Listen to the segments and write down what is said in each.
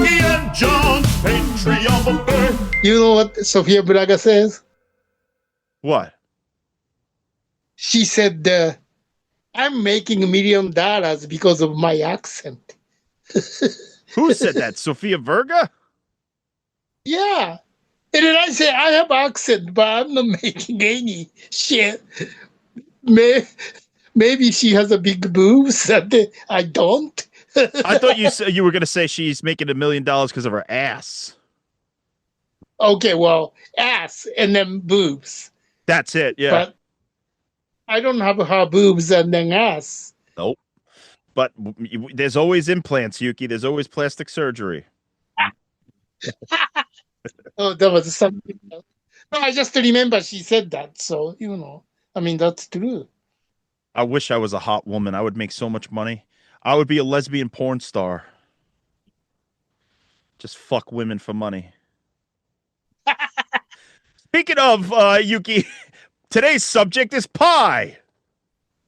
Yuki and John, Patreon buffet. You know what Sofia Braga says? What? She said, I'm making $1 million because of my accent. Who said that? Sofia Verga? Yeah. And then I say, I have accent, but I'm not making any shit. Maybe she has a big boobs and I don't. I thought you were going to say she's making $1 million because of her ass. Okay, well, ass and then boobs. That's it, yeah. But I don't have her boobs and then ass. Nope. But there's always implants, Yuki. There's always plastic surgery. Oh, that was something else. No, I just remember she said that. So, I mean, that's true. I wish I was a hot woman. I would make so much money. I would be a lesbian porn star. Just fuck women for money. Speaking of, Yuki, today's subject is pie.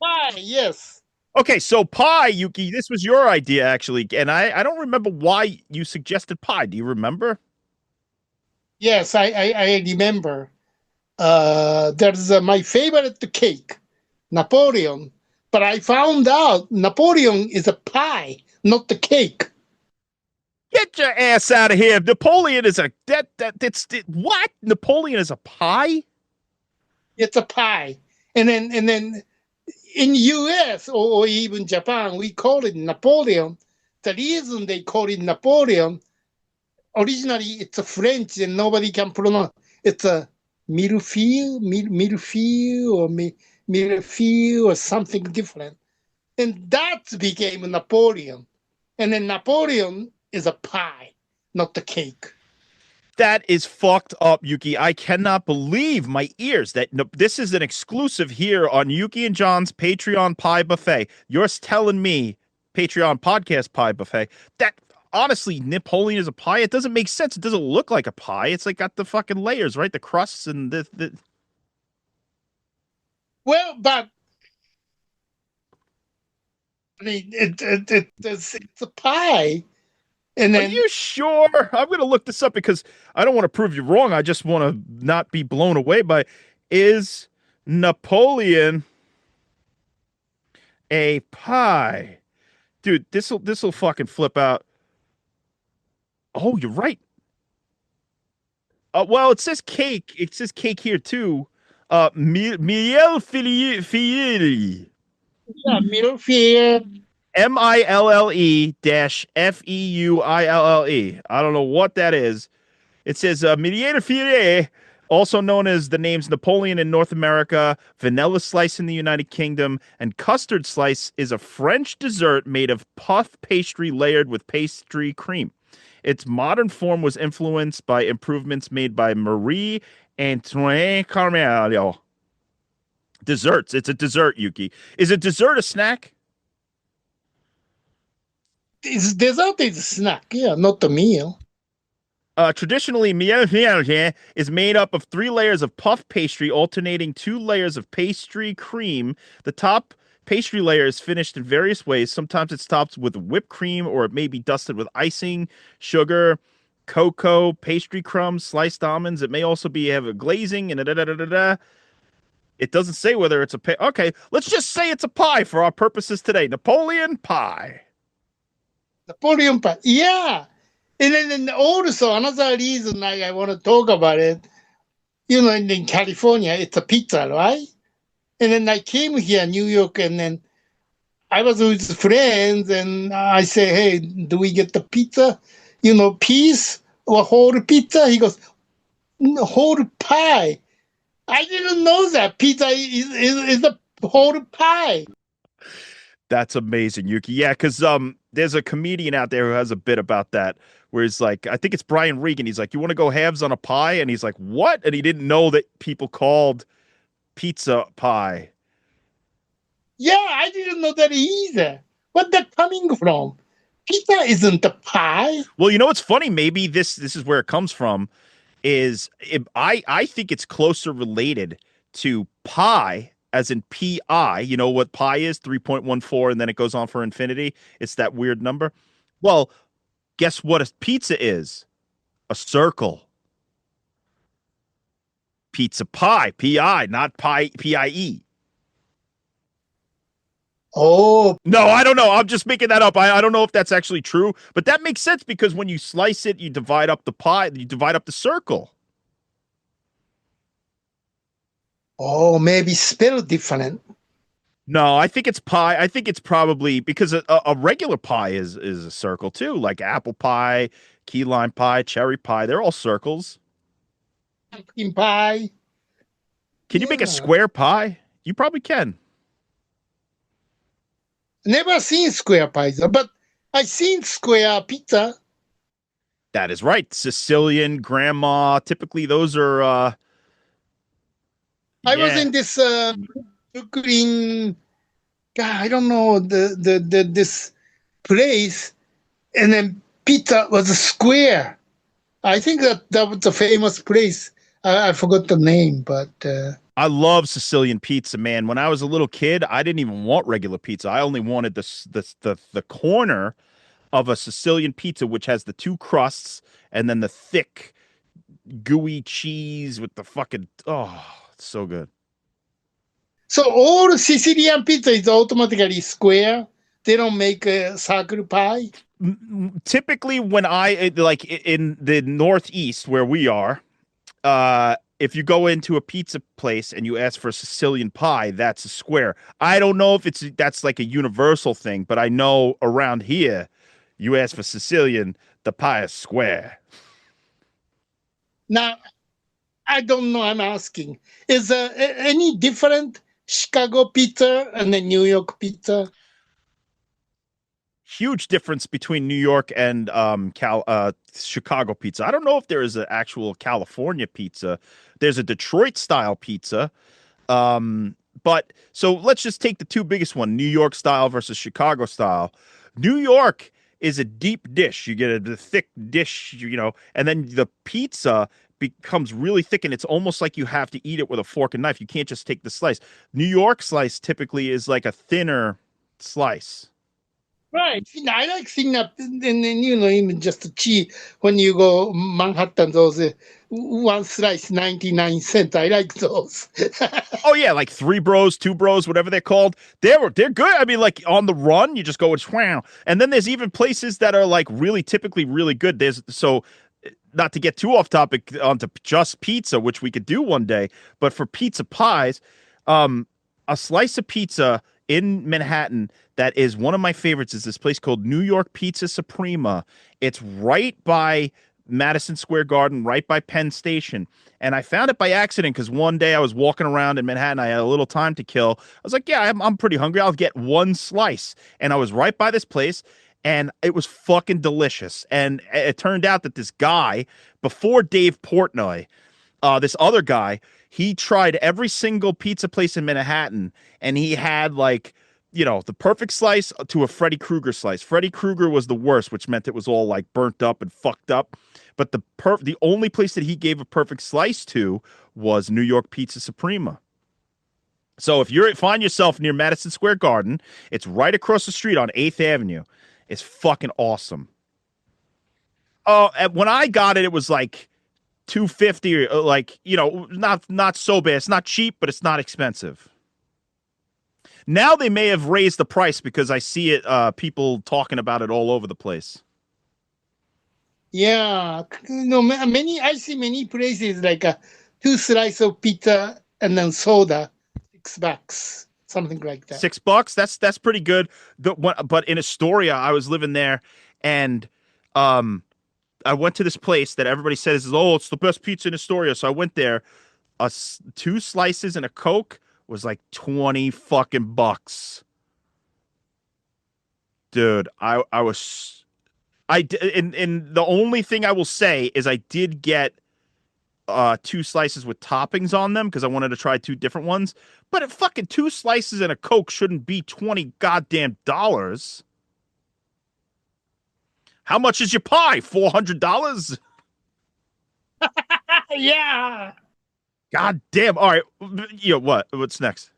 Pie, yes. Okay, so pie, Yuki, this was your idea, actually. And I don't remember why you suggested pie. Do you remember? Yes, I remember. There's my favorite cake, Napoleon. But I found out Napoleon is a pie, not the cake. Get your ass out of here. Napoleon is what? Napoleon is a pie? It's a pie. And then in US or even Japan, we call it Napoleon. The reason they call it Napoleon, originally it's a French and nobody can pronounce. It's a millefeuille or something different. And that became Napoleon. And then Napoleon is a pie, not the cake. That is fucked up, Yuki. I cannot believe my ears that this is an exclusive here on Yuki and John's Patreon Pie Buffet. You're telling me, Patreon Podcast Pie Buffet, that honestly, Napoleon is a pie? It doesn't make sense. It doesn't look like a pie. It's like got the fucking layers, right? The crusts and the... Well, but I mean, it's a pie. And then, are you sure? I'm going to look this up because I don't want to prove you wrong. I just want to not be blown away by, is Napoleon a pie? Dude, this'll fucking flip out. Oh, you're right. Well, it says cake. It says cake here too. Miel Fili. yeah, millefeuille. MILLE-FEUILLE. I don't know what that is. It says Mediator Filet, also known as the names Napoleon in North America, vanilla slice in the United Kingdom, and custard slice is a French dessert made of puff pastry layered with pastry cream. Its modern form was influenced by improvements made by Marie Antoinette Carmelio. Desserts. It's a dessert, Yuki. Is a dessert a snack? Dessert is a snack, yeah, not a meal. Traditionally, miel is made up of 3 layers of puff pastry, alternating 2 layers of pastry cream. The top pastry layer is finished in various ways. Sometimes it's topped with whipped cream, or it may be dusted with icing, sugar, cocoa, pastry crumbs, sliced almonds. It may also have a glazing and da-da-da-da-da. It doesn't say whether it's a pie. Okay, let's just say it's a pie for our purposes today. Napoleon pie. Napoleon pie, yeah. And then also another reason I want to talk about it, in California, it's a pizza, right? And then I came here, New York, and then I was with friends, and I say, hey, do we get the pizza? Piece or whole pizza? He goes, whole pie. I didn't know that pizza is a whole pie. That's amazing, Yuki. Yeah, because there's a comedian out there who has a bit about that, where he's like, I think it's Brian Regan. He's like, you want to go halves on a pie? And he's like, what? And he didn't know that people called pizza pie. Yeah, I didn't know that either. Where's that coming from? Pizza isn't a pie. Well, you know what's funny? Maybe this is where it comes from. I think it's closer related to pi, as in pi. You know what pi is? 3.14, and then it goes on for infinity. It's that weird number. Well, Guess what a pizza is? A circle. Pizza pie, P-I, not pie, P-I-E. Oh, No, I don't know. I'm just making that up. I don't know if that's actually true, but that makes sense because when you slice it, you divide up the pie, you divide up the circle. oh, maybe spelled different. No, I think it's pie. I think it's probably because a regular pie is a circle too, like apple pie, key lime pie, cherry pie. They're all circles. Pumpkin pie. Can you make a Yeah. square pie? You probably can. Never seen square pizza, but I seen square pizza. That is right. Sicilian, grandma. Typically, those are. I was Yeah. in this Brooklyn. God, I don't know the this place, and then pizza was a square. I think that was a famous place. I forgot the name, but I love Sicilian pizza, man. When I was a little kid, I didn't even want regular pizza. I only wanted the corner of a Sicilian pizza, which has the two crusts and then the thick, gooey cheese with the fucking it's so good. so all Sicilian pizza is automatically square. They don't make a circle pie. Typically, when I like in the Northeast where we are, if you go into a pizza place and you ask for a Sicilian pie, that's a square. I don't know if that's like a universal thing, but I know around here, you ask for Sicilian, the pie is square. Now I don't know. I'm asking: is there any different Chicago pizza and the New York pizza? Huge difference between New York and Chicago pizza. I don't know if there is an actual California pizza. There's a Detroit style pizza. But so let's just take the two biggest one, New York style versus Chicago style. New York is a deep dish. You get a thick dish, and then the pizza becomes really thick and it's almost like you have to eat it with a fork and knife. You can't just take the slice. New York slice typically is like a thinner slice. Right. I like seeing that, and then even just cheap when you go Manhattan, those one slice 99 cents. I like those. Oh yeah, like three bros, two bros, whatever they're called. They're good. I mean, like on the run, you just go with wow. And then there's even places that are like really typically really good. There's so not to get too off topic onto just pizza, which we could do one day, but for pizza pies, a slice of pizza in Manhattan that is one of my favorites is this place called New York Pizza Suprema. It's right by Madison Square Garden, right by Penn Station. And I found it by accident because one day I was walking around in Manhattan. I had a little time to kill. I was like, yeah, I'm pretty hungry. I'll get one slice. And I was right by this place and it was fucking delicious. And it turned out that this guy, before Dave Portnoy, this other guy, he tried every single pizza place in Manhattan and he had like, the perfect slice to a Freddy Krueger slice. Freddy Krueger was the worst, which meant it was all like burnt up and fucked up. But the only place that he gave a perfect slice to was New York Pizza Suprema. So if you find yourself near Madison Square Garden, it's right across the street on 8th Avenue. It's fucking awesome. Oh, when I got it, it was like $2.50, like, not so bad. It's not cheap, but it's not expensive. Now they may have raised the price because I see it, people talking about it all over the place. Yeah, many I see many places like a two slice of pizza and then soda, $6, something like that. $6. That's pretty good. But in Astoria, I was living there, and I went to this place that everybody says is, it's the best pizza in Astoria. So I went there. Two slices and a Coke was like 20 fucking bucks. Dude, I was and the only thing I will say is I did get two slices with toppings on them because I wanted to try two different ones. But fucking two slices and a Coke shouldn't be 20 goddamn dollars. How much is your pie? $400? Yeah. God damn. All right. What? What's next?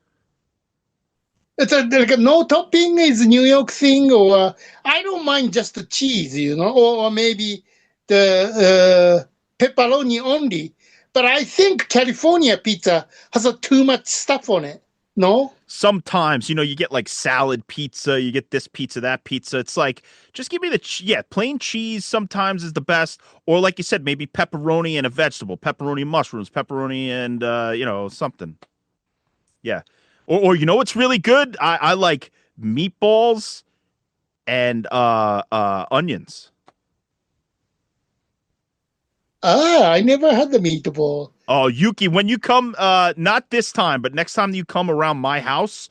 It's like a no topping is a New York thing, or I don't mind just the cheese, or maybe the pepperoni only. But I think California pizza has too much stuff on it. No? Sometimes, you get like salad pizza, you get this pizza, that pizza. It's like, just give me plain cheese sometimes is the best. Or like you said, maybe pepperoni and a vegetable, pepperoni and mushrooms, pepperoni and, something. Yeah. Or what's really good? I like meatballs and onions. I never had the meatball. Oh, Yuki, when you come, not this time, but next time you come around my house,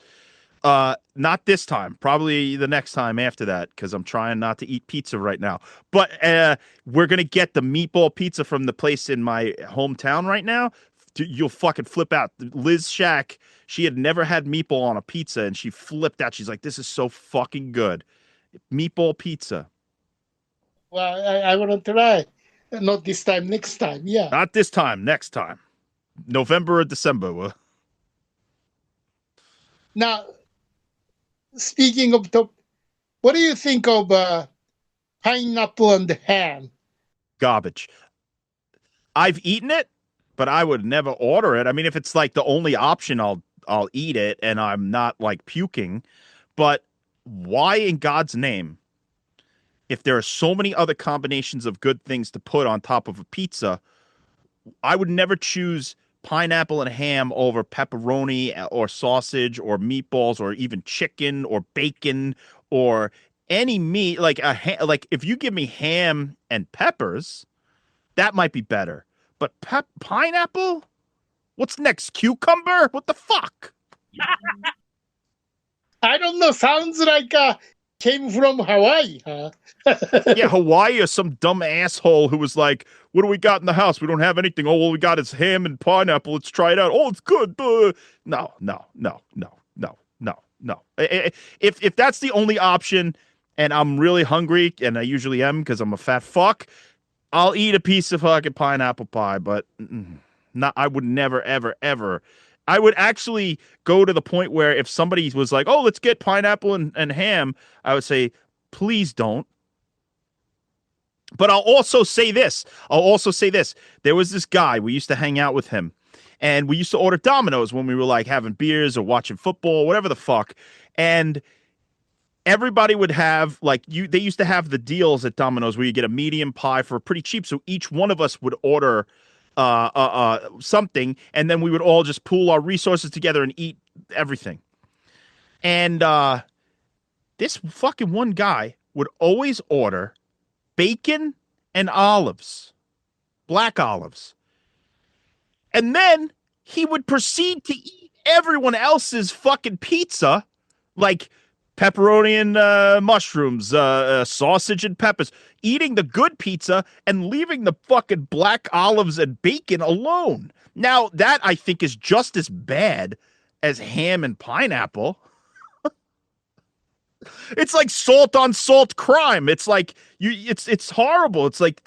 not this time, probably the next time after that, because I'm trying not to eat pizza right now. But we're gonna get the meatball pizza from the place in my hometown right now. You'll fucking flip out. Liz Shack, she had never had meatball on a pizza, and she flipped out. She's like, "This is so fucking good, meatball pizza." Well, I want to try. Not this time, next time. Yeah. Not this time, next time, November or December. Now, speaking of top, what do you think of pineapple and ham? Garbage. I've eaten it, but I would never order it. I mean, if it's like the only option, I'll eat it, and I'm not like puking. But why in God's name, if there are so many other combinations of good things to put on top of a pizza, I would never choose pineapple and ham over pepperoni or sausage or meatballs or even chicken or bacon or any meat. Like like if you give me ham and peppers, that might be better. But pineapple? What's next? Cucumber? What the fuck? I don't know. Sounds like came from Hawaii, huh? Yeah, Hawaii or some dumb asshole who was like, "What do we got in the house? We don't have anything. Oh, all we got is ham and pineapple. Let's try it out. Oh, it's good." No, no, no, no, no, no, no. If that's the only option, and I'm really hungry, and I usually am because I'm a fat fuck, I'll eat a piece of fucking pineapple pie. But not. I would never, ever, ever. I would actually go to the point where if somebody was like, "Oh, let's get pineapple and ham," I would say, "Please don't." But I'll also say this. There was this guy, we used to hang out with him, and we used to order Domino's when we were like having beers or watching football, whatever the fuck. And everybody would have they used to have the deals at Domino's where you get a medium pie for pretty cheap. So each one of us would order something, and then we would all just pool our resources together and eat everything. And this fucking one guy would always order bacon and olives, black olives. And then he would proceed to eat everyone else's fucking pizza, like pepperoni and mushrooms, sausage and peppers, eating the good pizza and leaving the fucking black olives and bacon alone. Now, that I think is just as bad as ham and pineapple. It's like salt on salt crime. It's like it's horrible. It's like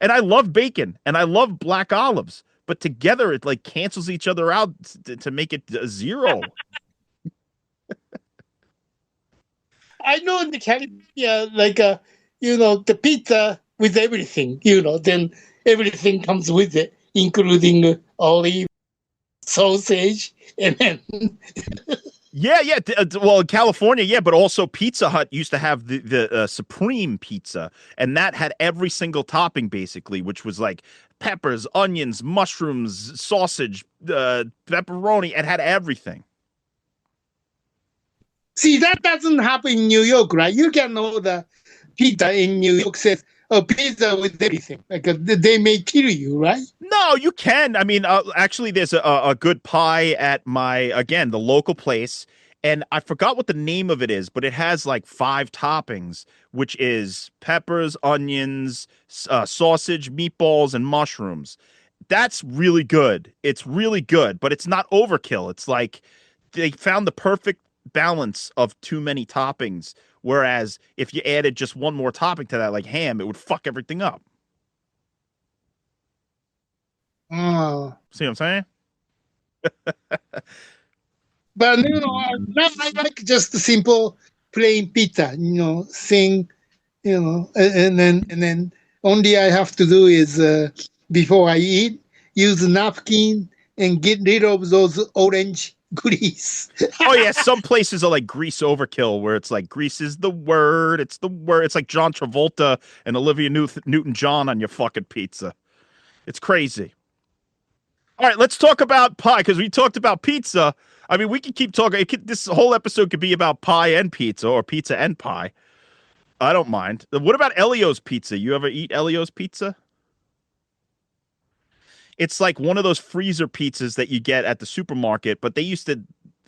and I love bacon and I love black olives, but together it like cancels each other out to make it zero. I know in the California, like the pizza with everything, then everything comes with it, including olive, sausage, and then Yeah. Well, in California, yeah, but also Pizza Hut used to have the Supreme Pizza, and that had every single topping basically, which was like peppers, onions, mushrooms, sausage, pepperoni. It had everything. see that doesn't happen in New York, right? You can order pizza in New York says pizza with everything. Like they may kill you, right? No, you can. I mean, actually, there's a good pie at the local place, and I forgot what the name of it is, but it has like 5 toppings, which is peppers, onions, sausage, meatballs, and mushrooms. That's really good. It's really good, but it's not overkill. It's like they found the perfect balance of too many toppings. Whereas if you added just one more topping to that, like ham, it would fuck everything up. Oh. See what I'm saying? But now I like just the simple plain pizza. Thing. And then only I have to do is before I eat, use a napkin and get rid of those orange grease. Oh yeah, some places are like grease overkill, where it's like grease is the word. It's the word. It's like John Travolta and Olivia Newton-John on your fucking pizza. It's crazy. All right, let's talk about pie because we talked about pizza. I mean, we can keep talking. This whole episode could be about pie and pizza or pizza and pie. I don't mind. What about Elio's pizza? You ever eat Elio's pizza? It's like one of those freezer pizzas that you get at the supermarket, but they used to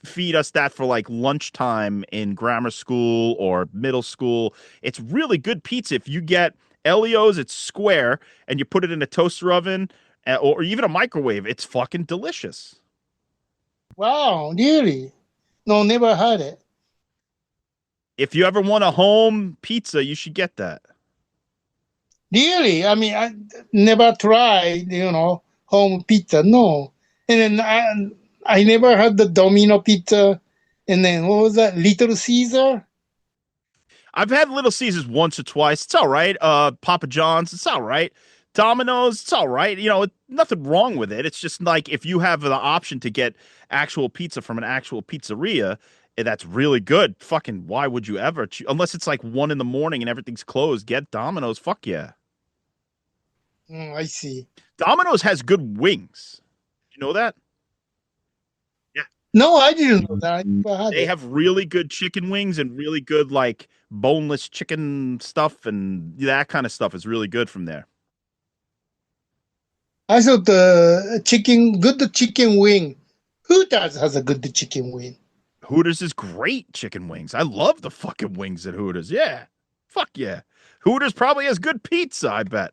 feed us that for like lunchtime in grammar school or middle school. It's really good pizza. If you get Elio's, it's square, and you put it in a toaster oven or even a microwave. It's fucking delicious. Wow, really? No, never had it. If you ever want a home pizza, you should get that. Really? I mean, I never tried, home pizza. No. And then I never had the Domino pizza. And then what was that? Little Caesar? I've had Little Caesars once or twice. It's all right. Papa John's, it's all right. Domino's, it's all right. Nothing wrong with it. It's just like if you have the option to get actual pizza from an actual pizzeria, that's really good. Fucking, why would you ever? Unless it's like 1 a.m. and everything's closed, get Domino's. Fuck yeah. I see. Domino's has good wings. You know that? Yeah. No, I didn't know that. I never had They it. have really good chicken wings and really good like boneless chicken stuff, and that kind of stuff is really good from there. I thought the good chicken wing. Hooters has a good chicken wing. Hooters is great chicken wings. I love the fucking wings at Hooters. Yeah. Fuck yeah. Hooters probably has good pizza, I bet.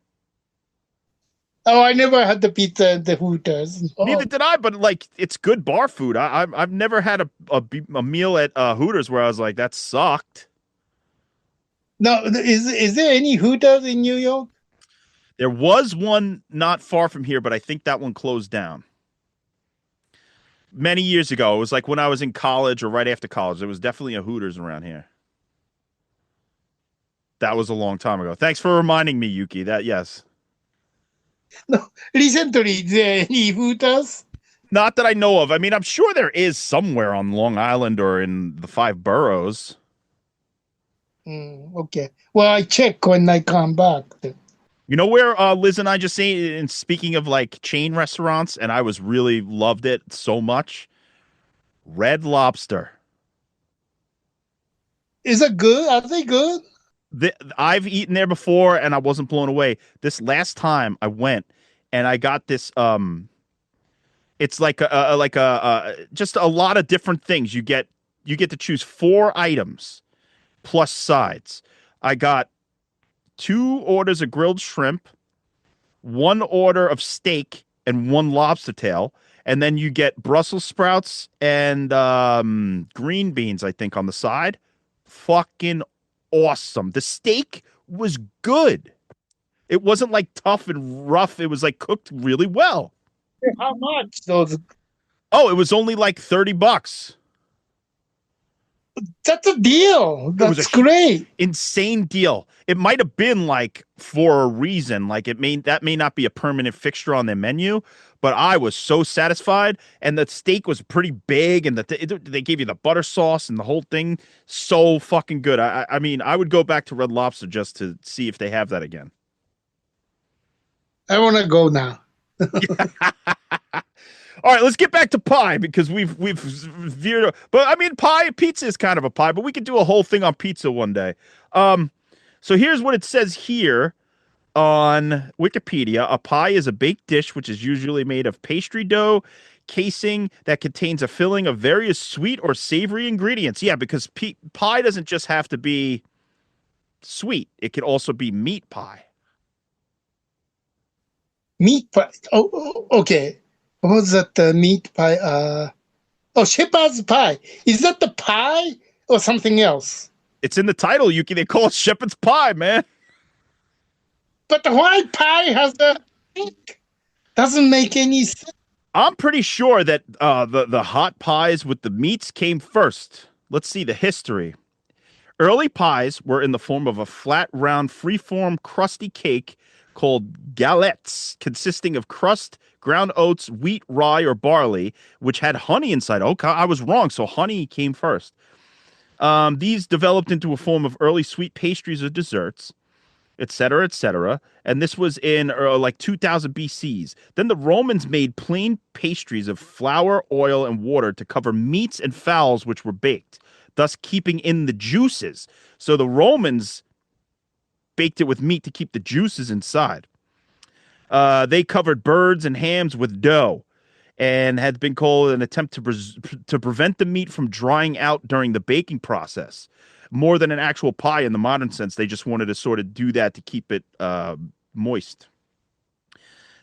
Oh, I never had the pizza at the Hooters. Oh. Neither did I, but like it's good bar food. I've never had a meal at Hooters where I was like, that sucked. Now, is there any Hooters in New York? There was one not far from here, but I think that one closed down. Many years ago. It was like when I was in college or right after college. There was definitely a Hooters around here. That was a long time ago. Thanks for reminding me, Yuki. That, yes. No, recently, is there any Hooters? Not that I know of. I mean, I'm sure there is somewhere on Long Island or in the 5 boroughs. Okay. Well, I check when I come back. You know where Liz and I just ate, and speaking of like chain restaurants, and I was really loved it so much? Red Lobster. Is it good? Are they good? I've eaten there before and I wasn't blown away. This last time I went and I got this it's like just a lot of different things. You get to choose 4 items plus sides. I got 2 orders of grilled shrimp, 1 order of steak, and 1 lobster tail. And then you get Brussels sprouts and green beans, I think, on the side. Fucking awesome. The steak was good. It wasn't like tough and rough. It was like cooked really well. How much? Those? Oh, it was only like $30. That's a deal. was That's a great. Insane deal. It might have been like for a reason. Like that may not be a permanent fixture on their menu, but I was so satisfied. And the steak was pretty big, and they gave you the butter sauce and the whole thing. So fucking good. I mean, I would go back to Red Lobster just to see if they have that again. I want to go now. All right, let's get back to pie because we've veered. But I mean, pizza is kind of a pie, but we could do a whole thing on pizza one day. So here's what it says here on Wikipedia. A pie is a baked dish which is usually made of pastry dough casing that contains a filling of various sweet or savory ingredients. Yeah, because pie doesn't just have to be sweet; it could also be meat pie. Meat pie. Oh, okay. What was that meat pie? Shepherd's pie. Is that the pie or something else? It's in the title, Yuki. They call it shepherd's pie, man. But why pie has the meat? Doesn't make any sense. I'm pretty sure that the hot pies with the meats came first. Let's see the history. Early pies were in the form of a flat, round, free-form, crusty cake called galettes, consisting of crust, ground oats, wheat, rye, or barley, which had honey inside. Okay, I was wrong. So honey came first. These developed into a form of early sweet pastries or desserts, etc., etc. And this was in like 2000 BCs. Then the Romans made plain pastries of flour, oil, and water to cover meats and fowls which were baked, thus keeping in the juices. So the Romans baked it with meat to keep the juices inside. They covered birds and hams with dough and had been called an attempt to prevent the meat from drying out during the baking process. More than an actual pie in the modern sense, they just wanted to sort of do that to keep it moist.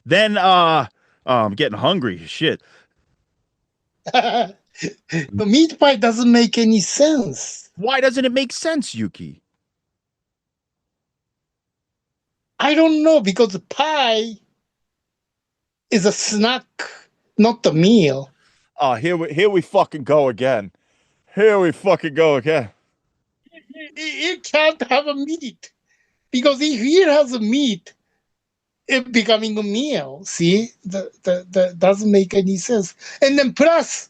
Then, I'm getting hungry. Shit. The meat pie doesn't make any sense. Why doesn't it make sense, Yuki? I don't know, because the pie is a snack, not the meal. Oh, here we fucking go again. Here we fucking go again. It can't have a meat, because if it has a meat, it becoming a meal. See, that doesn't make any sense. And then plus,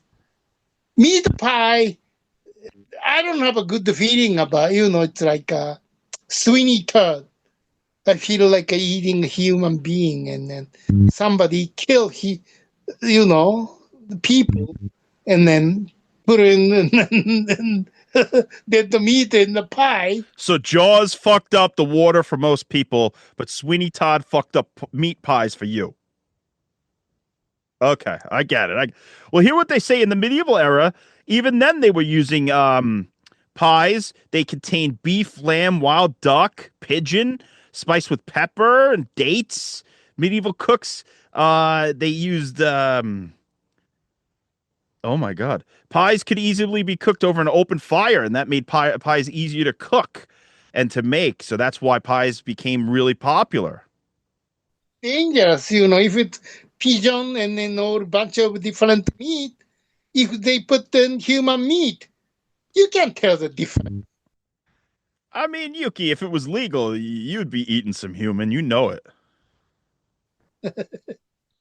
meat pie, I don't have a good feeling about. It's like a Sweeney Todd. I feel like eating a human being, and then somebody kill the people, and then put in and the meat in the pie. So Jaws fucked up the water for most people, but Sweeney Todd fucked up meat pies for you. Okay, I get it. Well, hear what they say in the medieval era. Even then, they were using pies. They contained beef, lamb, wild duck, pigeon, spiced with pepper and dates. Medieval cooks, they used. Oh my God. Pies could easily be cooked over an open fire, and that made pies easier to cook and to make. So that's why pies became really popular. Dangerous, if it's pigeon and then a bunch of different meat, if they put in human meat, you can't tell the difference. I mean, Yuki, if it was legal, you'd be eating some human. You know it.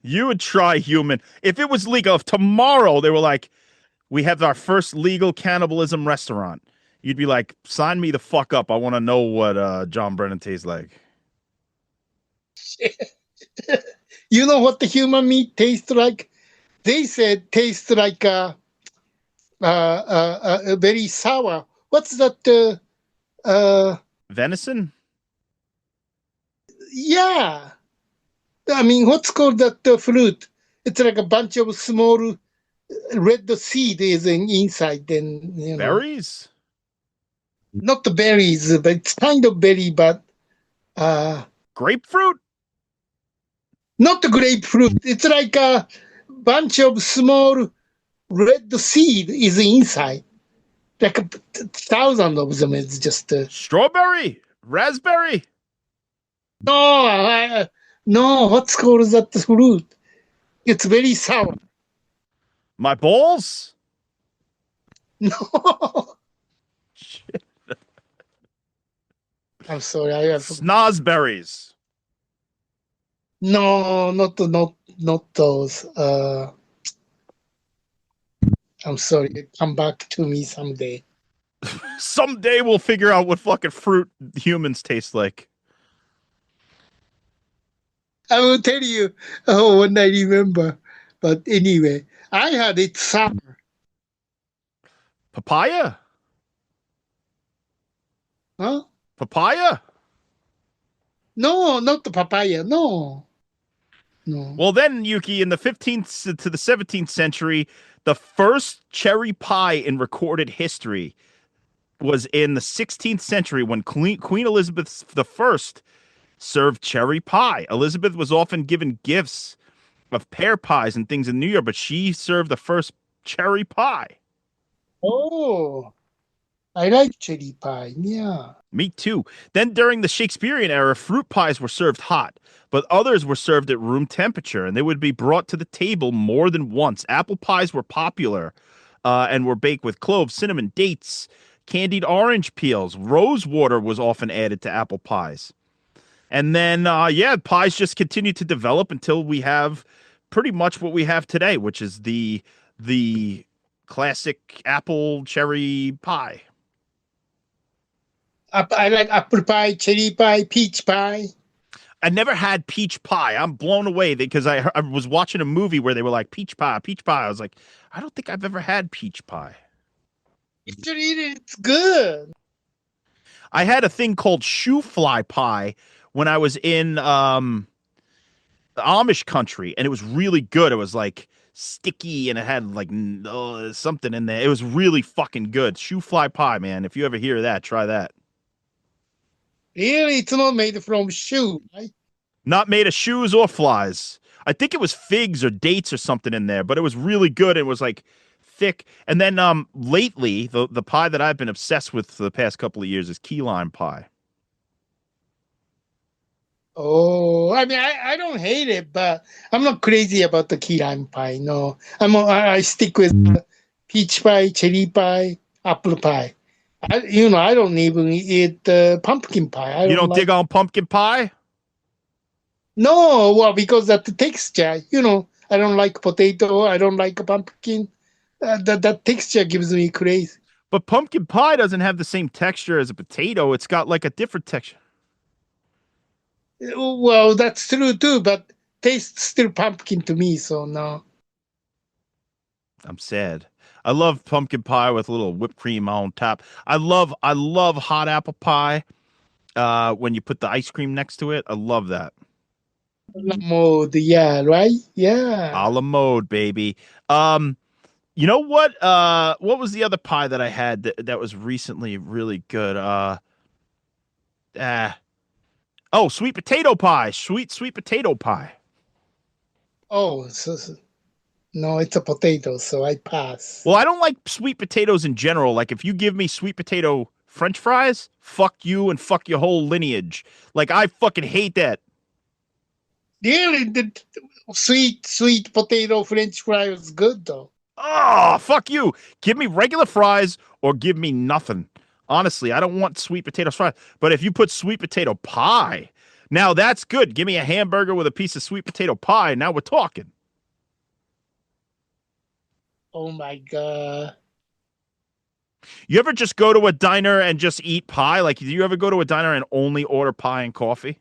You would try human. If it was legal, if tomorrow they were like, we have our first legal cannibalism restaurant, you'd be like, sign me the fuck up. I want to know what John Brennan tastes like. You know what the human meat tastes like? They said tastes like a very sour. What's that? Venison? Yeah. I mean, what's called that fruit? It's like a bunch of small red seed is inside. Then Berries? Not the berries, but it's kind of berry, but grapefruit? Not the grapefruit. It's like a bunch of small red seed is inside. Like 1,000 of them. It's just strawberry, raspberry. No, what's called that fruit? It's very sour. My balls? No. Shit. I'm sorry. I have snozberries. No, not those. I'm sorry. Come back to me someday. Someday we'll figure out what fucking fruit humans taste like. I will tell you when I remember. But anyway, I had it sour. Papaya? Huh? Papaya? No, not the papaya. No. Well, then, Yuki, in the 15th to the 17th century, the first cherry pie in recorded history was in the 16th century when Queen Elizabeth I served cherry pie. Elizabeth was often given gifts of pear pies and things in New York, but she served the first cherry pie. Oh. I like cherry pie. Yeah. Me too. Then during the Shakespearean era, fruit pies were served hot, but others were served at room temperature, and they would be brought to the table more than once. Apple pies were popular and were baked with cloves, cinnamon, dates, candied orange peels. Rose water was often added to apple pies. And then, pies just continued to develop until we have pretty much what we have today, which is the classic apple cherry pie. I like apple pie, cherry pie, peach pie. I never had peach pie. I'm blown away because I was watching a movie where they were like peach pie, peach pie. I was like, I don't think I've ever had peach pie. You should eat it. It's good. I had a thing called shoe fly pie when I was in Amish country, and it was really good. It was like sticky, and it had like something in there. It was really fucking good. Shoe fly pie, man. If you ever hear that, try that. Really, it's not made from shoe, right? Not made of shoes or flies. I think it was figs or dates or something in there, but it was really good. It was like thick. And then lately, the pie that I've been obsessed with for the past couple of years is key lime pie. Oh, I mean, I don't hate it, but I'm not crazy about the key lime pie. No, I stick with peach pie, cherry pie, apple pie. I don't even eat pumpkin pie. You don't dig on pumpkin pie? No, well, because of the texture. I don't like potato. I don't like pumpkin. That texture gives me crazy. But pumpkin pie doesn't have the same texture as a potato. It's got like a different texture. Well, that's true too, but tastes still pumpkin to me, so no. I'm sad. I love pumpkin pie with a little whipped cream on top. I love hot apple pie. When you put the ice cream next to it, I love that. Mode, yeah, right? Yeah. A la mode, baby. You know what? What was the other pie that I had that was recently really good? Sweet potato pie. Sweet potato pie. Oh, no, it's a potato, so I pass. Well, I don't like sweet potatoes in general. Like, if you give me sweet potato French fries, fuck you and fuck your whole lineage. Like, I fucking hate that. Really, the sweet potato French fry was good though. Oh, fuck you. Give me regular fries or give me nothing. Honestly, I don't want sweet potato fries. But if you put sweet potato pie, now that's good. Give me a hamburger with a piece of sweet potato pie. Now we're talking. Oh my god. You ever just go to a diner and just eat pie? Like, do you ever go to a diner and only order pie and coffee?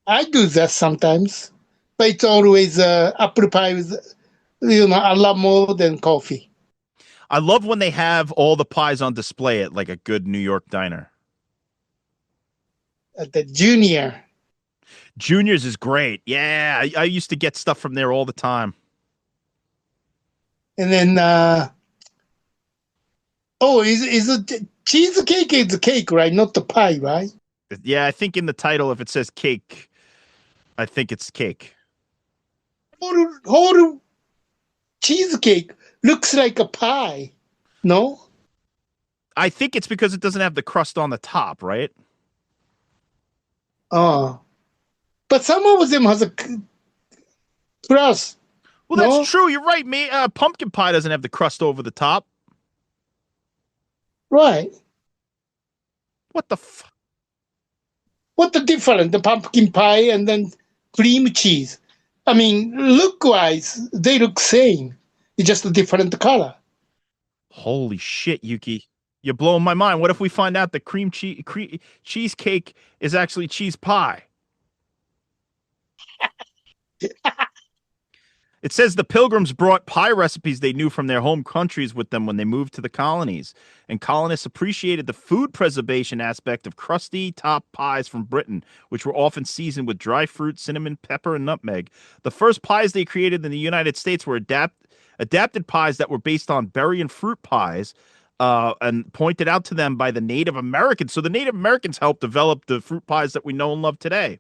I do that sometimes, but it's always apple pie with, a lot more than coffee. I love when they have all the pies on display at like a good New York diner. At the junior. Junior's is great. Yeah, I used to get stuff from there all the time. And then, is it cheesecake? Is a cake, right? Not the pie, right? Yeah, I think in the title, if it says cake, I think it's cake. Whole cheesecake looks like a pie. No? I think it's because it doesn't have the crust on the top, right? Oh. But some of them has a crust. Well, No? that's true. You're right, mate. Pumpkin pie doesn't have the crust over the top. Right. What the fuck? What the difference? The pumpkin pie and then cream cheese. I mean, look-wise, they look same. It's just a different color. Holy shit, Yuki. You're blowing my mind. What if we find out the cheesecake is actually cheese pie? It says the Pilgrims brought pie recipes they knew from their home countries with them when they moved to the colonies, and colonists appreciated the food preservation aspect of crusty top pies from Britain, which were often seasoned with dry fruit, cinnamon, pepper, and nutmeg. The first pies they created in the United States were adapted pies that were based on berry and fruit pies, and pointed out to them by the Native Americans. So the Native Americans helped develop the fruit pies that we know and love today.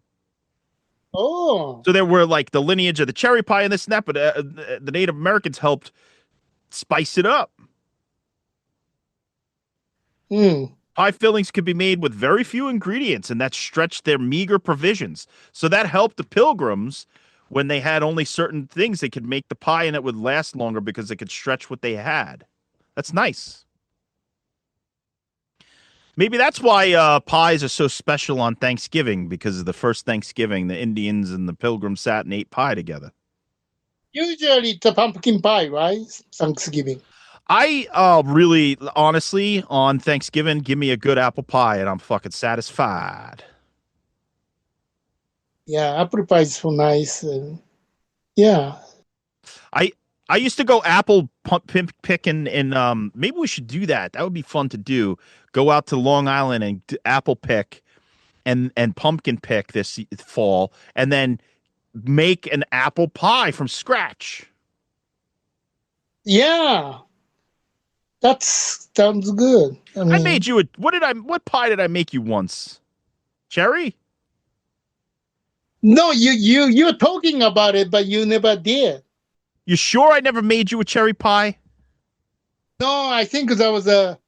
Oh. So there were like the lineage of the cherry pie and this and that, but the Native Americans helped spice it up. Mm. Pie fillings could be made with very few ingredients, and that stretched their meager provisions. So that helped the pilgrims when they had only certain things. They could make the pie and it would last longer because they could stretch what they had. That's nice. Maybe that's why pies are so special on Thanksgiving, because of the first Thanksgiving, the Indians and the pilgrims sat and ate pie together. Usually it's a pumpkin pie, right? Thanksgiving. I really, honestly, on Thanksgiving, give me a good apple pie and I'm fucking satisfied. Yeah, apple pie is so nice. Yeah. I I used to go apple picking, and maybe we should do that. That would be fun to do. Go out to Long Island and apple pick and pumpkin pick this fall, and then make an apple pie from scratch. Yeah. That sounds good. I I mean, made you a what pie did I make you once? Cherry? no, you're talking about it, but you never did. You sure I never made you a cherry pie? No, I think that was a.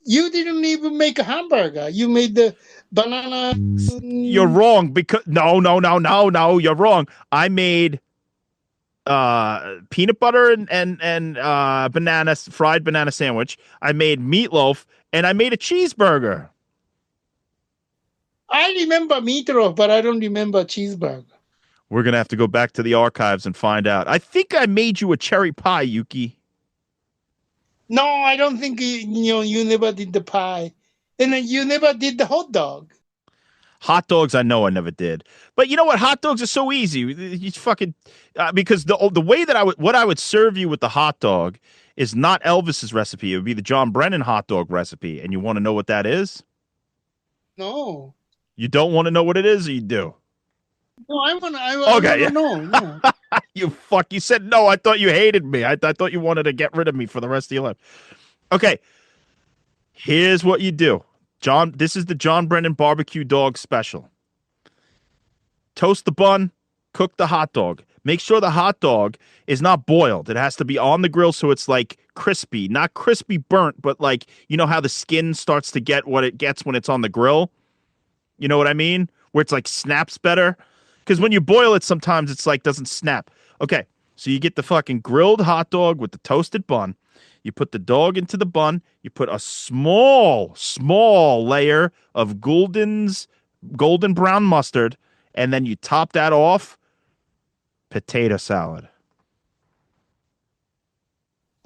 You didn't even make a hamburger. You made the banana. You're wrong, because no, you're wrong. I made peanut butter and fried banana sandwich. I made meatloaf and I made a cheeseburger. I remember meatloaf, but I don't remember cheeseburger. We're gonna have to go back to the archives and find out. I think I made you a cherry pie, Yuki. No, I don't think you never did the pie, and then you never did the hot dog. Hot dogs, I know I never did. But you know what? Hot dogs are so easy. You fucking because the way that I would serve you with the hot dog is not Elvis's recipe. It would be the John Brennan hot dog recipe. And you want to know what that is? No, You don't want to know what it is, or you do? no, I want Okay, to know. Yeah. you fuck. You said no. I thought you hated me. I thought you wanted to get rid of me for the rest of your life. Okay, here's what you do, John. This is the John Brennan barbecue dog special. Toast the bun, cook the hot dog. Make sure the hot dog is not boiled. It has to be on the grill so it's like crispy, not crispy burnt, but like, you know how the skin starts to get what it gets when it's on the grill? You know what I mean? Where it's like snaps better. Because when you boil it, sometimes it's like doesn't snap. Okay, so you get the fucking grilled hot dog with the toasted bun. You put the dog into the bun. You put a small layer of golden brown mustard, and then you top that off, potato salad.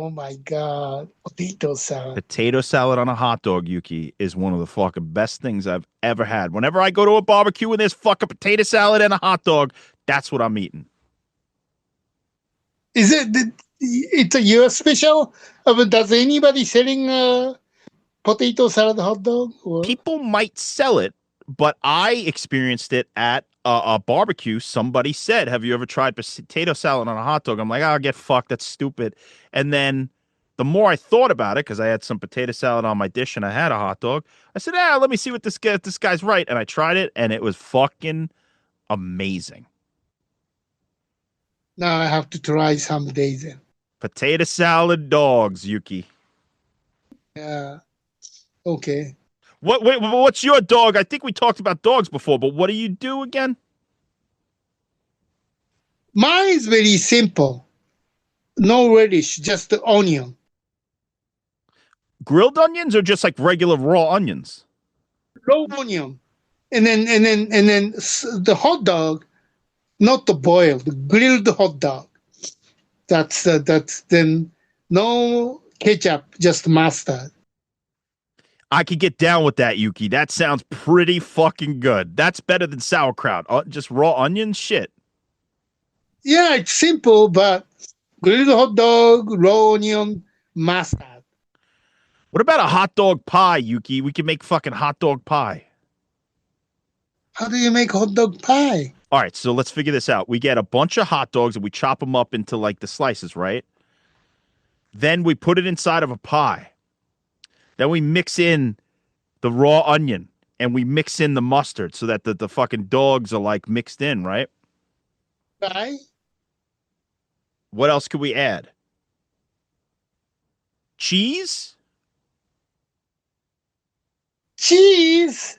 Oh my God, potato salad. Potato salad on a hot dog, Yuki, is one of the fucking best things I've ever had. Whenever I go to a barbecue and there's fucking potato salad and a hot dog, that's what I'm eating. Is it? It's a U.S. special. But does anybody selling potato salad hot dog? Or? People might sell it, but I experienced it at a barbecue. Somebody said, "Have you ever tried potato salad on a hot dog?" I'm like, "I'll get fucked. That's stupid." And then the more I thought about it, because I had some potato salad on my dish and I had a hot dog, I said, let me see what this guy's right. And I tried it, and it was fucking amazing. Now I have to try some days. Then. Potato salad dogs, Yuki. Yeah. Okay. What's your dog? I think we talked about dogs before, but what do you do again? Mine is very simple. No relish, just the onion. Grilled onions or just like regular raw onions? Raw onion. And then the hot dog, not the boiled, the grilled hot dog. That's then no ketchup, just mustard. I could get down with that, Yuki. That sounds pretty fucking good. That's better than sauerkraut. Just raw onions? Shit. Yeah, it's simple, but grilled hot dog, raw onion, mustard. What about a hot dog pie, Yuki? We can make fucking hot dog pie. How do you make hot dog pie? All right, so let's figure this out. We get a bunch of hot dogs and we chop them up into like the slices, right? Then we put it inside of a pie. Then we mix in the raw onion and we mix in the mustard so that the fucking dogs are like mixed in, right? Right? What else could we add? Cheese? Cheese.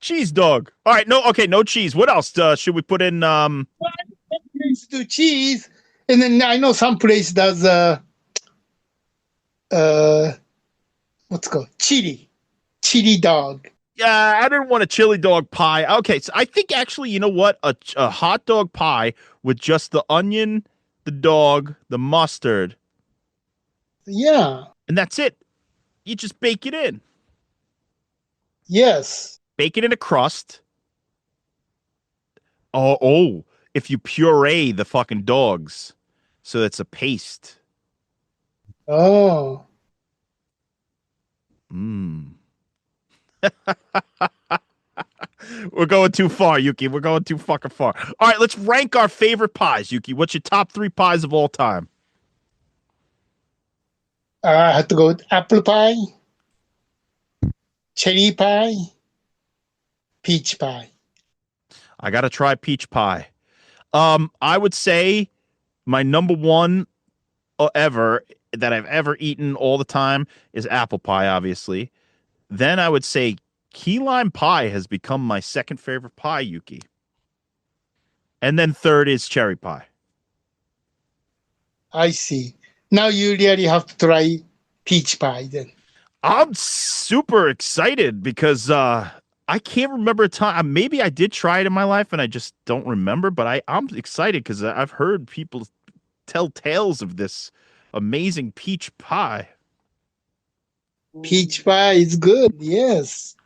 Cheese dog. All right, no cheese. What else should we put in? Place do cheese, and then I know some place does what's it called chili dog. Yeah, I didn't want a chili dog pie. Okay, so I think actually, you know what? A hot dog pie with just the onion, the dog, the mustard, Yeah. and that's it. You just bake it in. Yes. Bake it in a crust. Oh, if you puree the fucking dogs so it's a paste. Oh. Mmm. We're going too far, Yuki. We're going too fucking far. All right, let's rank our favorite pies, Yuki. What's your top 3 pies of all time? I have to go with apple pie, cherry pie, peach pie. I got to try peach pie. I would say my number one ever that I've ever eaten all the time is apple pie, obviously. Then I would say key lime pie has become my second favorite pie, Yuki. And then third is cherry pie. I see. Now you really have to try peach pie then. I'm super excited because I can't remember a time. Maybe I did try it in my life and I just don't remember, but I'm excited because I've heard people tell tales of this amazing peach pie. Peach pie is good, yes.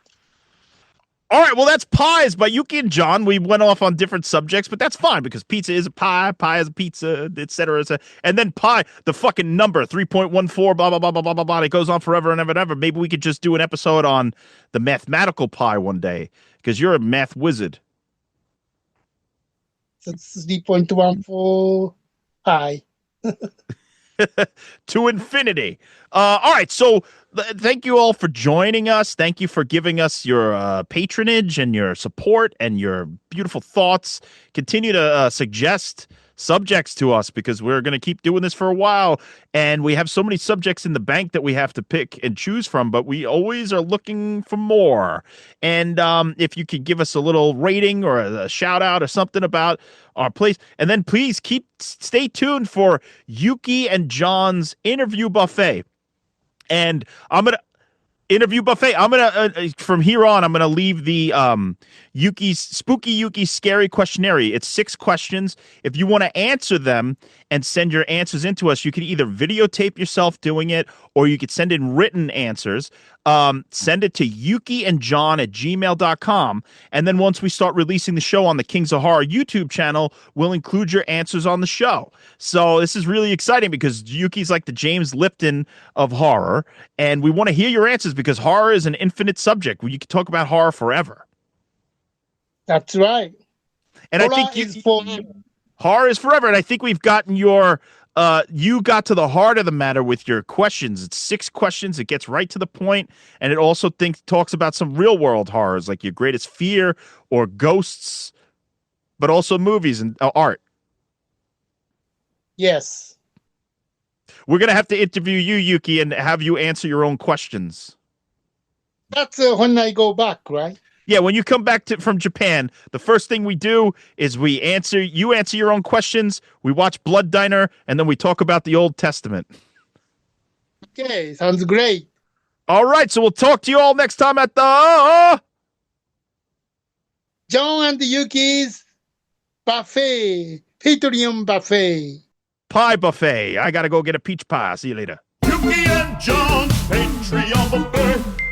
All right, well, that's Pies by Yuki and John. We went off on different subjects, but that's fine because pizza is a pie is a pizza, etc. And then pie, the fucking number, 3.14, blah, blah, blah, blah, blah, blah, blah. It goes on forever and ever and ever. Maybe we could just do an episode on the mathematical pie one day because you're a math wizard. That's 3.14 pie. To infinity. All right, so thank you all for joining us. Thank you for giving us your patronage and your support and your beautiful thoughts. Continue to suggest subjects to us because we're going to keep doing this for a while, and we have so many subjects in the bank that we have to pick and choose from, but we always are looking for more. And if you could give us a little rating or a shout out or something about our place, and then please stay tuned for Yuki and John's interview buffet. And I'm going to from here on, I'm going to leave the Spooky Yuki's Scary Questionnaire. It's 6 questions. If you want to answer them and send your answers into us, you can either videotape yourself doing it or you could send in written answers. Send it to yukiandjohn@gmail.com. And then once we start releasing the show on the Kings of Horror YouTube channel, we'll include your answers on the show. So this is really exciting because Yuki's like the James Lipton of horror. And we want to hear your answers because horror is an infinite subject. You can talk about horror forever. That's right. And horror I think is forever. Horror is forever. And I think we've gotten your you got to the heart of the matter with your questions. It's 6 questions. It gets right to the point, and it also talks about some real world horrors like your greatest fear or ghosts, but also movies and art. Yes. We're gonna have to interview you, Yuki, and have you answer your own questions. That's when I go back, right? Yeah, when you come back from Japan, the first thing we do is you answer your own questions, we watch Blood Diner, and then we talk about the Old Testament. Okay, sounds great. All right, so we'll talk to you all next time at the John and Yuki's buffet, Patreon buffet. Pie buffet. I gotta go get a peach pie. See you later. Yuki and John, Patreon buffet.